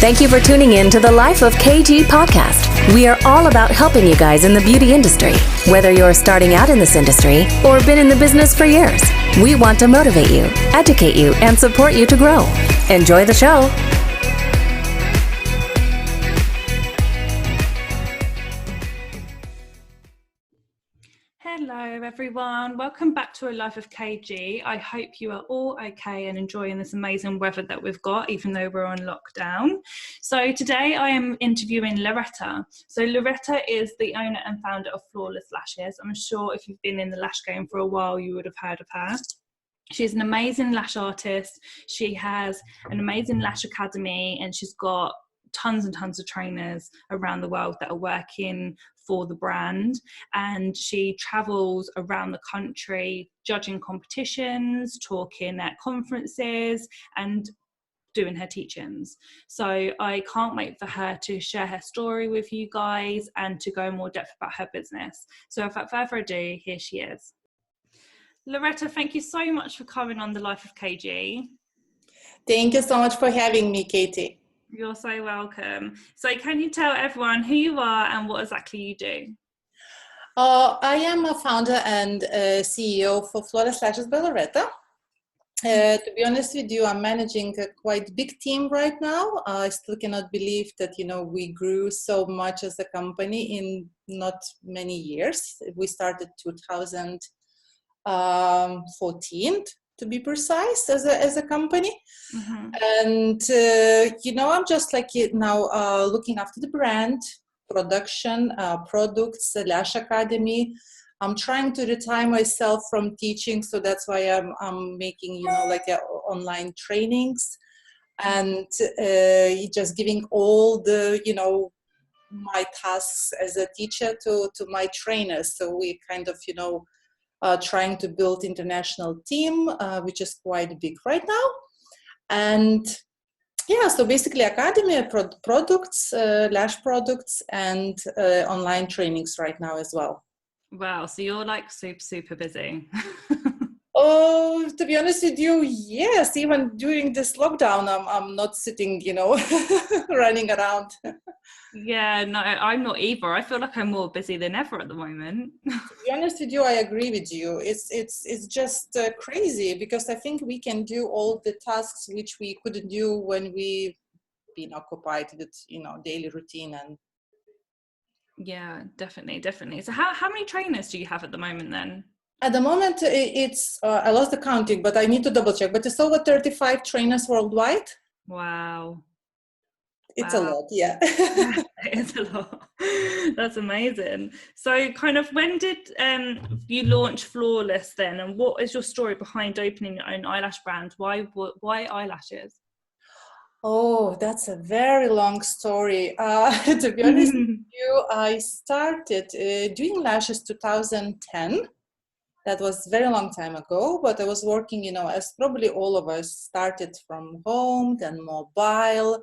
Thank you for tuning in to the Life of KG podcast. We are all about helping you guys in the beauty industry. Whether you're starting out in this industry or been in the business for years, we want to motivate you, educate you, and support you to grow. Enjoy the show. Hello everyone, welcome back to A Life of KG. I hope you are all okay and enjoying this amazing weather that we've got, even though we're on lockdown. So today I am interviewing Loreta. So Loreta is the owner and founder of Lawless Lashes. I'm sure if you've been in the lash game for a while, you would have heard of her. She's an amazing lash artist. She has an amazing lash academy, and she's got tons and tons of trainers around the world that are working for the brand, and she travels around the country judging competitions, talking at conferences, and doing her teachings. So I can't wait for her to share her story with you guys and to go in more depth about her business. So without further ado, here she is. Loreta, thank you so much for coming on The Life of KG. Thank you so much for having me, Katie. You're so welcome. So can you tell everyone who you are and what exactly you do? I am a founder and CEO for Lawless Lashes by Loreta. To be honest with you, I'm managing a quite big team right now. I still cannot believe that, we grew so much as a company in not many years. We started 2014. To be precise, as a company. Mm-hmm. And I'm just like now looking after the brand, production, products, the lash academy. I'm trying to retire myself from teaching, so that's why I'm making online trainings, and just giving all the my tasks as a teacher to my trainers. So we kind of trying to build international team, which is quite big right now. And so basically academy products, lash products, and online trainings right now as well. Wow, so you're like super busy. Oh, to be honest with you, yes. Even during this lockdown, I'm not sitting, running around. Yeah, no, I'm not either. I feel like I'm more busy than ever at the moment. To be honest with you, I agree with you. It's just crazy, because I think we can do all the tasks which we couldn't do when we been occupied with daily routine. And yeah, definitely. So how many trainers do you have at the moment then? At the moment, it's I lost the counting, but I need to double check. But it's over 35 trainers worldwide. Wow. It's a lot, yeah. It's a lot. That's amazing. So kind of when did you launch Flawless then, and what is your story behind opening your own eyelash brand? Why eyelashes? Oh, that's a very long story. To be honest with you, I started doing lashes 2010. That was a very long time ago, but I was working, as probably all of us, started from home, then mobile.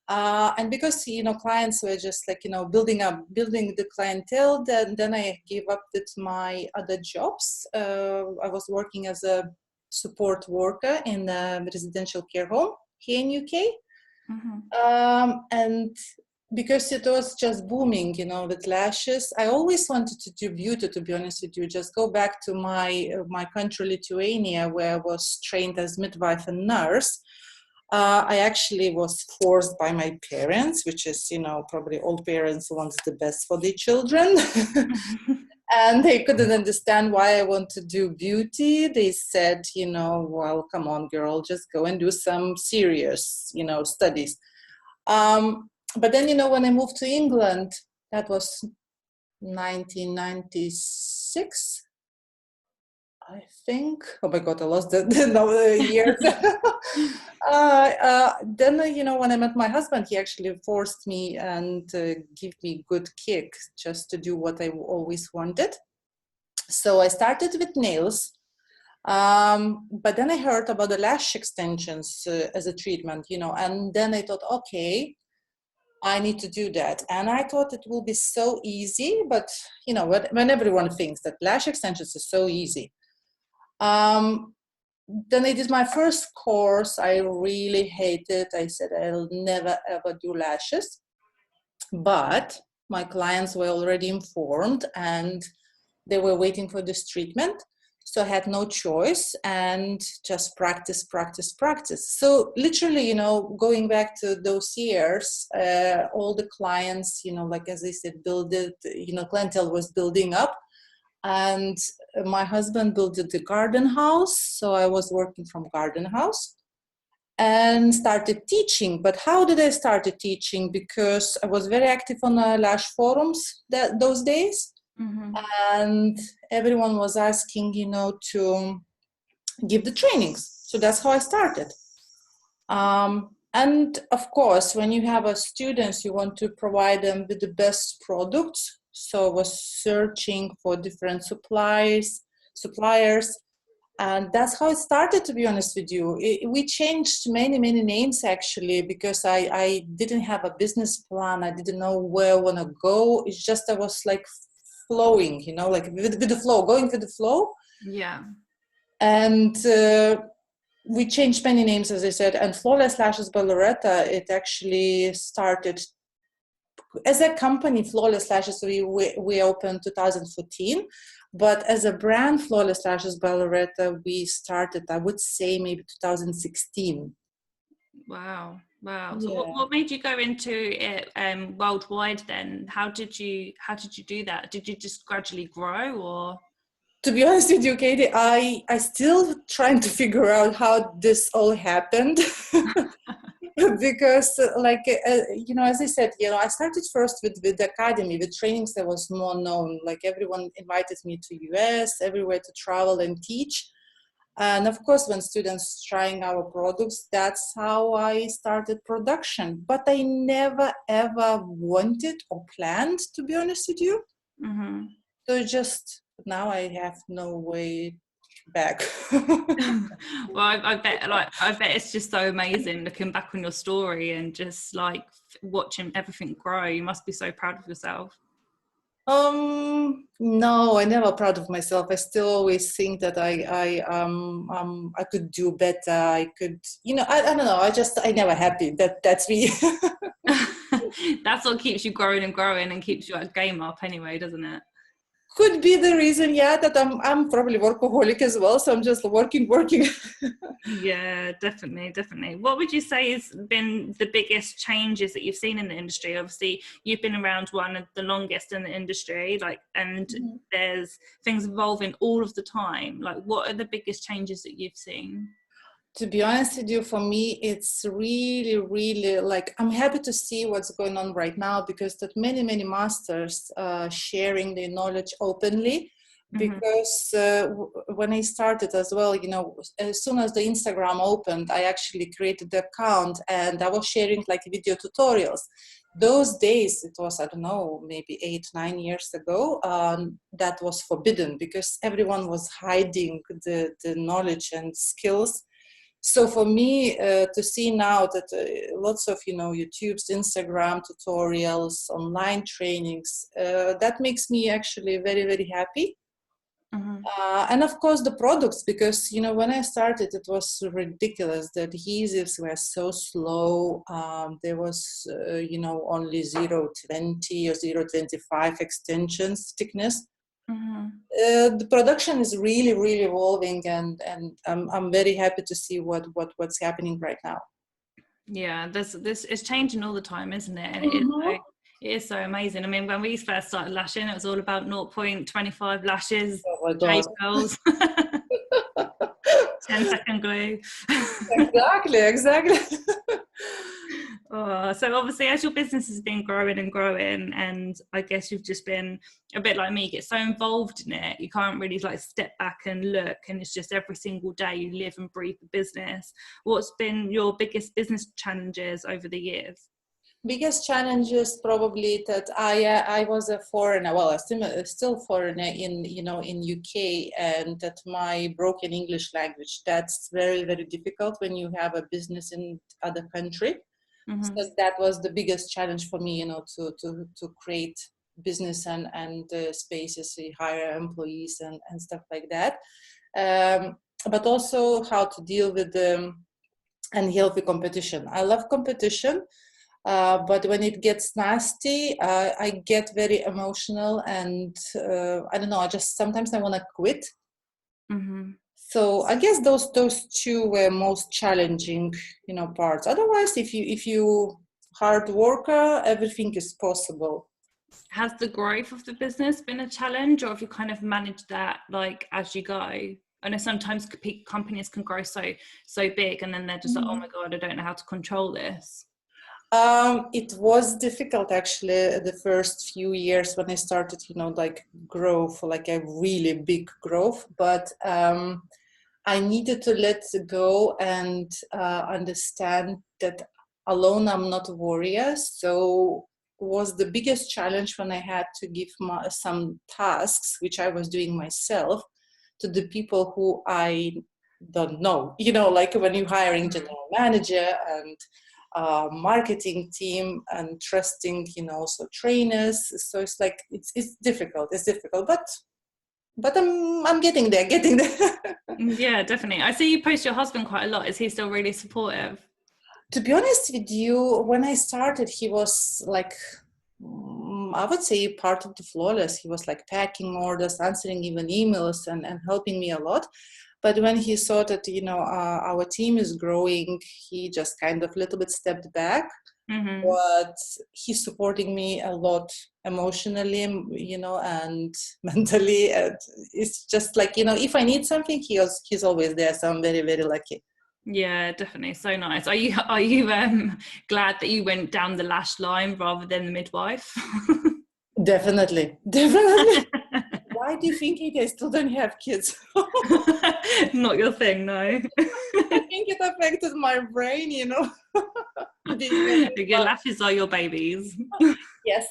And because, clients were just like, building the clientele, then I gave up with my other jobs. I was working as a support worker in a residential care home here in UK. Mm-hmm. And because it was just booming, with lashes, I always wanted to do beauty, to be honest with you. Just go back to my country, Lithuania, where I was trained as midwife and nurse. I actually was forced by my parents, which is, probably all parents want the best for their children. And they couldn't understand why I want to do beauty. They said, well, come on, girl, just go and do some serious, studies. But then, when I moved to England, that was 1996. I think. Oh my God, I lost the years. Then, when I met my husband, he actually forced me and gave me good kick just to do what I always wanted. So I started with nails. But then I heard about the lash extensions as a treatment, and then I thought, okay, I need to do that. And I thought it will be so easy, but when everyone thinks that lash extensions is so easy. then I did my first course. I really hated. I said I'll never ever do lashes, but my clients were already informed and they were waiting for this treatment. So I had no choice and just practice, practice, practice. So literally, you know, going back to those years, all the clients, you know, like as I said, build it, you know, clientele was building up. And my husband built the garden house. So I was working from garden house and started teaching. But how did I start teaching? Because I was very active on lash forums those days. Mm-hmm. And everyone was asking, you know, to give the trainings. So that's how I started. And of course, when you have students, you want to provide them with the best products. So I was searching for different suppliers, and that's how it started, to be honest with you. We changed many names actually, because I didn't have a business plan. I didn't know where I want to go. It's just I was like flowing, you know, like with the flow, going with the flow. Yeah. And we changed many names, as I said. And Flawless Lashes by Loreta, it actually started as a company. Flawless Lashes, we opened 2014. But as a brand, Flawless Lashes by Loreta, we started, I would say, maybe 2016. Wow. So Yeah. what made you go into it worldwide then? How did you do that? Did you just gradually grow, or? To be honest with you, Katie, I still trying to figure out how this all happened. Because you know, as I said, you know, I started first with the academy, with trainings that was more known. Like everyone invited me to US, everywhere to travel and teach. And of course, when students trying our products, that's how I started production. But I never ever wanted or planned, to be honest with you. Mm-hmm. So just now I have no way back. Well, I bet it's just so amazing looking back on your story and just like watching everything grow. You must be so proud of yourself. No, I never proud of myself. I still always think that I could do better. I could, you know, I don't know. I never happy. That's me. That's what keeps you growing and keeps you at game up anyway, doesn't it? Could be the reason, yeah, that I'm probably workaholic as well. So I'm just working. Yeah, definitely. What would you say has been the biggest changes that you've seen in the industry? Obviously, you've been around one of the longest in the industry, and there's things evolving all of the time. Like, what are the biggest changes that you've seen? To be honest with you, for me, it's really like, I'm happy to see what's going on right now, because that many masters sharing their knowledge openly. Because when I started as well, you know, as soon as the Instagram opened, I actually created the account and I was sharing like video tutorials. Those days, it was, I don't know, maybe 8-9 years ago, that was forbidden because everyone was hiding the knowledge and skills. So for me to see now that lots of, you know, YouTube's, Instagram tutorials, online trainings, that makes me actually very happy. And of course the products, because, you know, when I started, it was ridiculous. The adhesives were so slow. There was, you know, only 0.20 or 0.25 extensions thickness. The production is really evolving, and I'm very happy to see what's happening right now. Yeah, this is changing all the time, isn't it? And it is so amazing. I mean, when we first started lashing, it was all about 0.25 lashes, Oh my God. curls, 10-second glue. Exactly. So obviously, as your business has been growing, and I guess you've just been a bit like me, get so involved in it, you can't really like step back and look, and it's just every single day you live and breathe the business. What's been your biggest business challenges over the years? Biggest challenges probably that I was a foreigner. Well, I'm still foreigner in, you know, in UK, and that my broken English language, that's very difficult when you have a business in other country. So that was the biggest challenge for me, you know, to create business and spaces, hire employees and stuff like that. but also how to deal with the unhealthy competition. I love competition, but when it gets nasty, I get very emotional, and I don't know. Sometimes I want to quit. Mm-hmm. So I guess those two were most challenging, parts. Otherwise, if you hard worker, everything is possible. Has the growth of the business been a challenge, or have you kind of managed that like as you go? I know sometimes companies can grow so big, and then they're just like, oh my God, I don't know how to control this. It was difficult actually the first few years when I started, like growth, like a really big growth. But I needed to let go and understand that alone I'm not a warrior. So was the biggest challenge when I had to give some tasks, which I was doing myself, to the people who I don't know. Like when you're hiring general manager and marketing team and trusting, also trainers. So it's like it's difficult. It's difficult, but I'm getting there. Yeah, definitely. I see you post your husband quite a lot. Is he still really supportive? To be honest with you, when I started, he was like, I would say part of the Flawless. He was like packing orders, answering even emails, and helping me a lot. But when he saw that, our team is growing, he just kind of a little bit stepped back. Mm-hmm. But he's supporting me a lot emotionally, and mentally. And it's just like, if I need something, he's always there. So I'm very, very lucky. Yeah, definitely. So nice. Are you glad that you went down the lash line rather than the midwife? Definitely. Why do you think I still don't have kids? Not your thing, no. I think it affected my brain, Your lashes are your babies. Yes.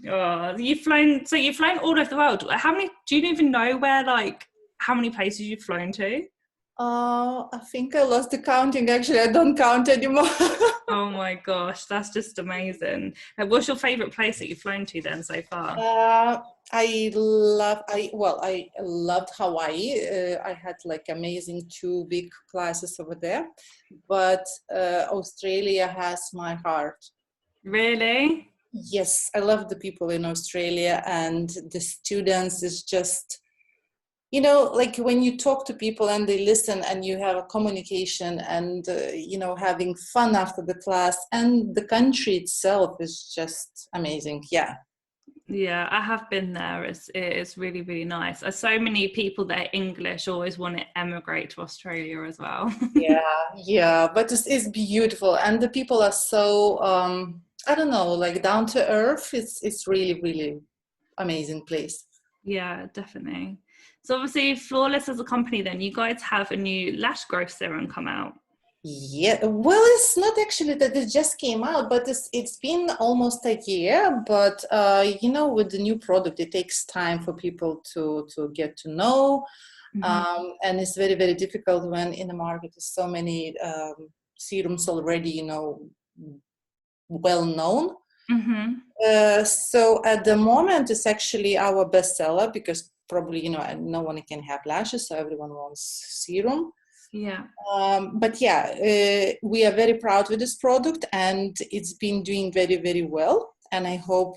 Oh, you've flown all over the world. Do you even know how many places you've flown to? I think I lost the counting. Actually, I don't count anymore. Oh my gosh, that's just amazing. What's your favorite place that you've flown to then so far? I loved Hawaii. I had like amazing 2 big classes over there, but Australia has my heart. Really? Yes, I love the people in Australia, and the students is just, like when you talk to people and they listen and you have a communication and, having fun after the class, and the country itself is just amazing. Yeah. Yeah, I have been there. It's really, really nice. So many people that are English always want to emigrate to Australia as well. Yeah, but it's beautiful, and the people are so I don't know, like down to earth. It's really, really amazing place. Yeah, definitely. So obviously, Flawless as a company, then you guys have a new lash growth serum come out. Yeah, well, it's not actually that it just came out, but it's been almost a year. But with the new product, it takes time for people to get to know, and it's very, very difficult when in the market there's so many serums already, well known. So at the moment, it's actually our bestseller because probably no one can have lashes, so everyone wants serum. Yeah. But we are very proud with this product, and it's been doing very, very well. And I hope,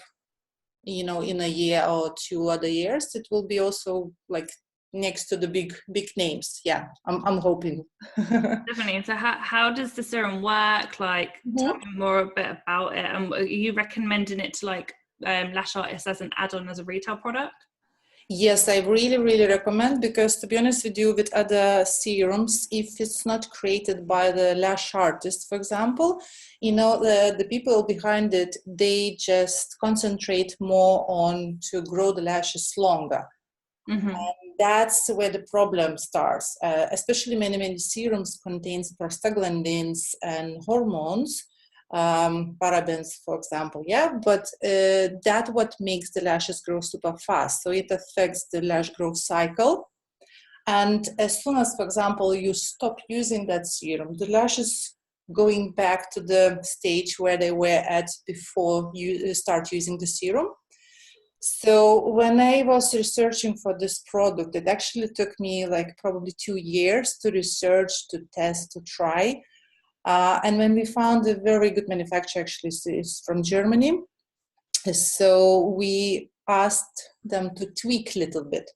in a year or 2 other years, it will be also like next to the big names. Yeah, I'm hoping. Definitely. So how does the serum work? Like, tell me more a bit about it. And are you recommending it to lash artists as an add-on as a retail product? Yes, I really, really recommend, because to be honest with you, with other serums, if it's not created by the lash artist, for example, the people behind it, they just concentrate more on to grow the lashes longer. And that's where the problem starts. Especially many serums contains prostaglandins and hormones, parabens, for example, but that what makes the lashes grow super fast. So it affects the lash growth cycle. And as soon as, for example, you stop using that serum, the lashes going back to the stage where they were at before you start using the serum. So when I was researching for this product, it actually took me like probably 2 years to research, to test, to try. And when we found a very good manufacturer, actually is from Germany, so we asked them to tweak a little bit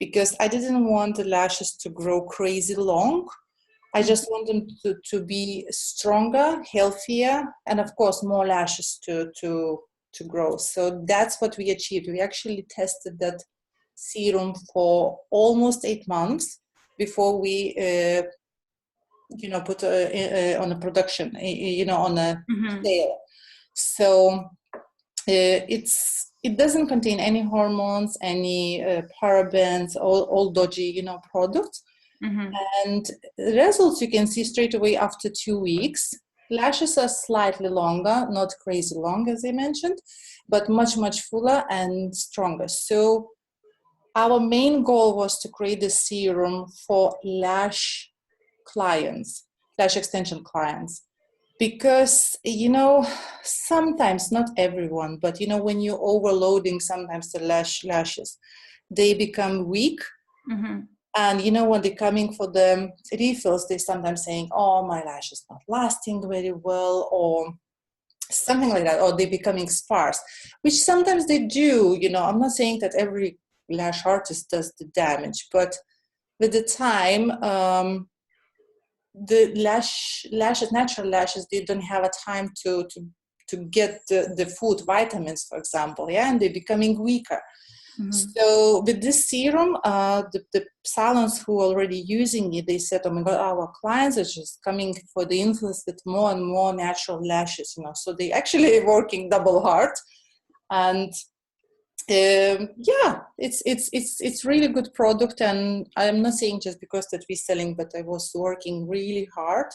because I didn't want the lashes to grow crazy long. I just want them to be stronger, healthier, and of course more lashes to grow. So that's what we achieved. We actually tested that serum for almost 8 months before we put on a production, on a sale. So it doesn't contain any hormones, any parabens, all dodgy, products. And the results you can see straight away after 2 weeks. Lashes are slightly longer, not crazy long as I mentioned, but much, much fuller and stronger. So our main goal was to create a serum for lash clients, lash extension clients. Because, sometimes, not everyone, but, when you're overloading sometimes the lashes, they become weak. And, when they're coming for the refills, they're sometimes saying, oh, my lash is not lasting very well, or something like that, or they're becoming sparse, which sometimes they do. I'm not saying that every lash artist does the damage, but with the time, the lashes, natural lashes, they don't have a time to get the food vitamins, for example, and they're becoming weaker. So with this serum, the salons who are already using it, they said, oh my God, our clients are just coming for the influence with more and more natural lashes, so they actually are working double hard. And it's really good product, and I'm not saying just because that we're selling, but I was working really hard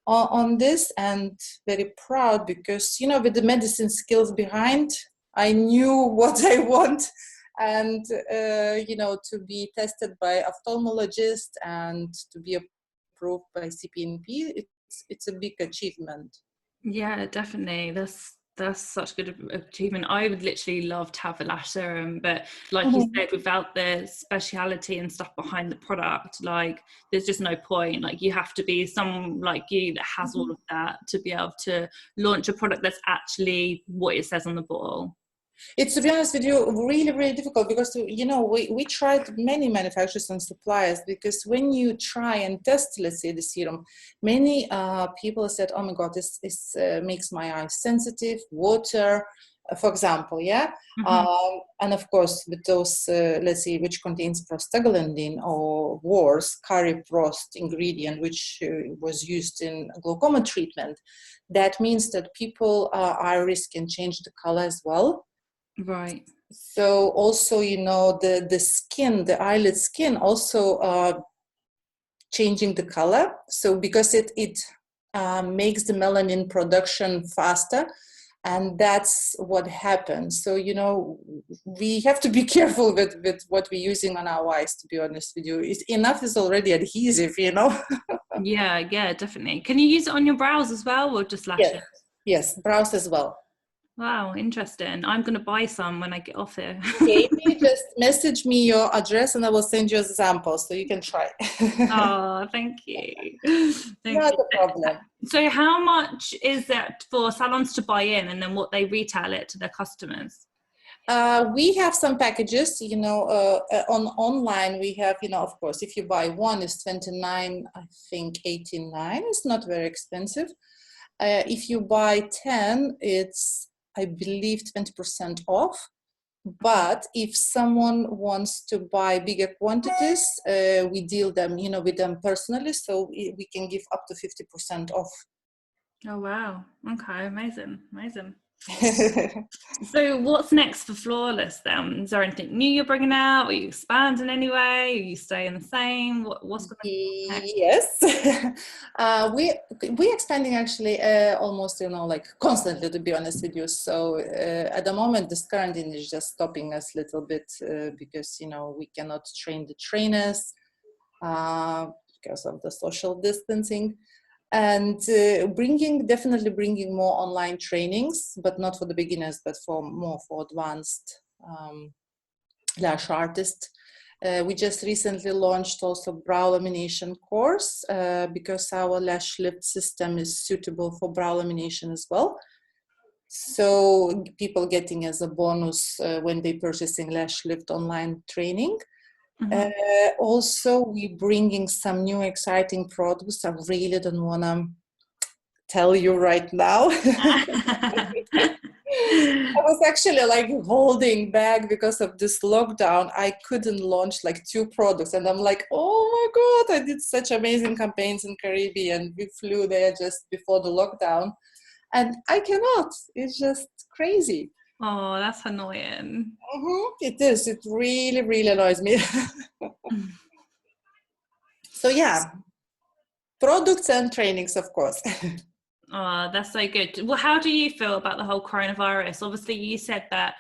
on this, and very proud because with the medicine skills behind, I knew what I want, and to be tested by ophthalmologist and to be approved by CPNP, it's a big achievement. Yeah, definitely. That's such good achievement. I would literally love to have a lash serum, but like you said, without the speciality and stuff behind the product, like there's just no point. Like you have to be someone like you that has all of that to be able to launch a product that's actually what it says on the bottle. It's, to be honest with you, really, really difficult because, we tried many manufacturers and suppliers, because when you try and test, let's say, the serum, many people said, oh my God, this makes my eyes sensitive, water, for example, and of course, with those, let's say, which contains prostaglandin or worse, caripprost ingredient, which was used in glaucoma treatment, that means that people iris can change the color as well. Right. So also, the skin, the eyelid skin also changing the color. So because it makes the melanin production faster, and that's what happens. So, we have to be careful with what we're using on our eyes, to be honest with you. Enough is already adhesive, Yeah, definitely. Can you use it on your brows as well, or just lashes? Yes, brows as well. Wow, interesting. I'm going to buy some when I get off here. Katie, just message me your address and I will send you a sample so you can try. Oh, thank you. Not a problem. So how much is it for salons to buy in, and then what they retail it to their customers? We have some packages, on online we have, of course, if you buy one, it's 29, I think 89, it's not very expensive. If you buy 10, it's, I believe, 20% off. But if someone wants to buy bigger quantities, we deal them, with them personally, so we can give up to 50% off. Oh wow! Okay, amazing. So what's next for Flawless then? Is there anything new you're bringing out? Are you expanding anyway? Are you staying the same? What's going to happen next? Yes. We're expanding actually almost, like constantly, to be honest with you. So at the moment, this quarantine is just stopping us a little bit because, we cannot train the trainers because of the social distancing. And definitely bringing more online trainings, but not for the beginners, but for advanced lash artist. We just recently launched also brow lamination course because our lash lift system is suitable for brow lamination as well. So people getting as a bonus when they purchasing lash lift online training. Also, we bringing some new exciting products. I really don't want to tell you right now. I was actually like holding back because of this lockdown. I couldn't launch like 2 products, and I'm like, oh my God, I did such amazing campaigns in Caribbean. We flew there just before the lockdown, and I cannot. It's just crazy. Oh, that's annoying. It is. It really, really annoys me. So yeah, products and trainings, of course. Oh, that's so good. Well, how do you feel about the whole coronavirus? Obviously, you said that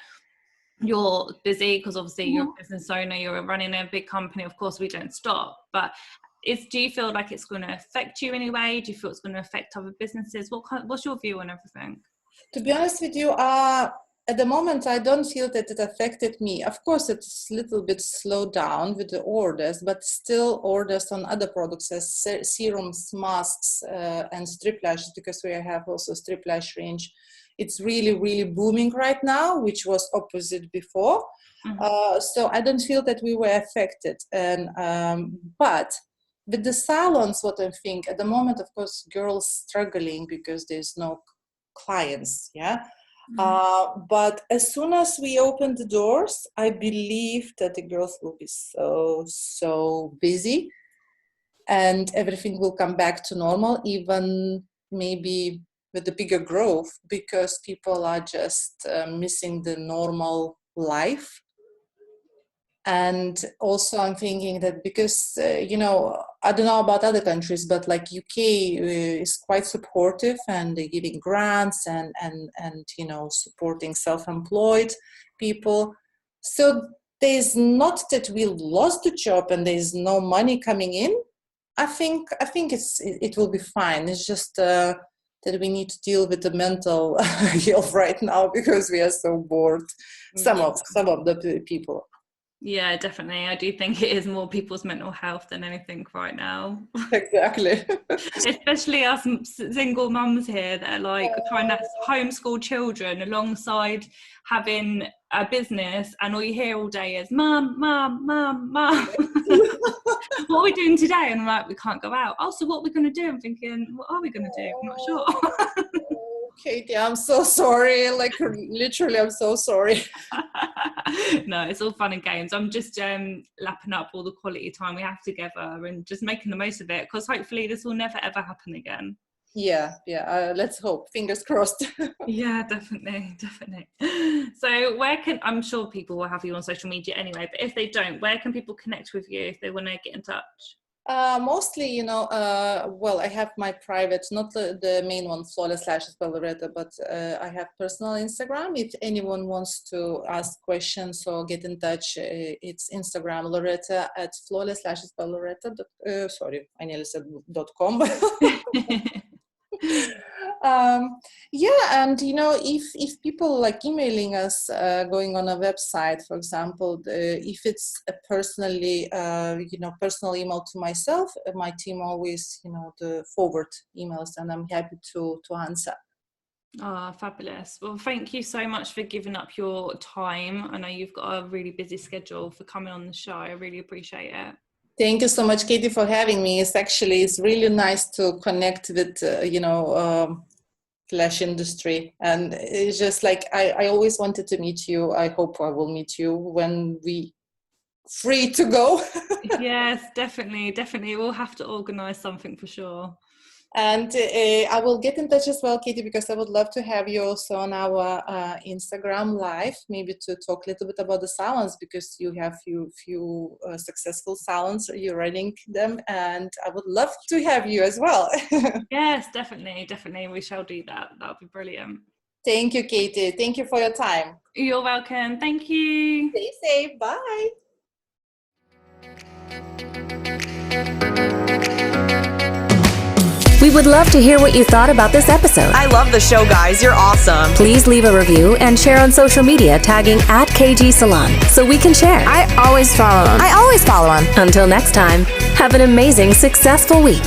you're busy because obviously you're a business owner, you're running a big company. Of course, we don't stop. But do you feel like it's going to affect you in any way? Do you feel it's going to affect other businesses? What's your view on everything? To be honest with you, at the moment, I don't feel that it affected me. Of course, it's a little bit slowed down with the orders, but still orders on other products as serums, masks, and strip lashes, because we have also strip lash range. It's really, really booming right now, which was opposite before. So I don't feel that we were affected. But with the salons, what I think at the moment, of course, girls struggling because there's no clients, yeah. But as soon as we open the doors, I believe that the girls will be so busy, and everything will come back to normal, even maybe with the bigger growth, because people are just missing the normal life. And also I'm thinking that because, I don't know about other countries, but like UK is quite supportive, and they're giving grants and supporting self-employed people. So there's not that we lost the job and there's no money coming in. I think it will be fine. It's just that we need to deal with the mental health right now, because we are so bored. Some of the people. Yeah, definitely. I do think it is more people's mental health than anything right now. Exactly. Especially us single mums here that are like trying to homeschool children alongside having a business, and all you hear all day is mum, mum, mum, mum. What are we doing today? And I'm like, we can't go out. Oh, so what are we going to do? I'm thinking, what are we going to do? I'm not sure. Katie, I'm so sorry. Like, literally, I'm so sorry. No, it's all fun and games. I'm just lapping up all the quality time we have together and just making the most of it, because hopefully this will never ever happen again. Yeah. Let's hope. Fingers crossed. Yeah, definitely. So I'm sure people will have you on social media anyway, but if they don't, where can people connect with you if they want to get in touch? Mostly, I have my private, not the main one, Flawless Lashes by Loreta, but I have personal Instagram. If anyone wants to ask questions or get in touch, it's Instagram, Loreta at Flawless Lashes by Loreta. Sorry, I nearly said .com. And if people like emailing us, going on a website, for example, if it's a personally personal email to myself, my team always the forward emails, and I'm happy to answer. Fabulous. Well, thank you so much for giving up your time. I know you've got a really busy schedule, for coming on the show. I really appreciate it. Thank you so much, Katie, for having me. It's really nice to connect with lash industry, and it's just like I always wanted to meet you. I hope I will meet you when we free to go. Yes, definitely we'll have to organize something for sure. And I will get in touch as well, Katie, because I would love to have you also on our Instagram live, maybe to talk a little bit about the salons, because you have few successful salons, you're running them, and I would love to have you as well. Yes, definitely. We shall do that. That would be brilliant. Thank you, Katie. Thank you for your time. You're welcome. Thank you. Stay safe. Bye. We would love to hear what you thought about this episode. I love the show, guys. You're awesome. Please leave a review and share on social media tagging @KG Salon so we can share. I always follow them. Until next time, have an amazing, successful week.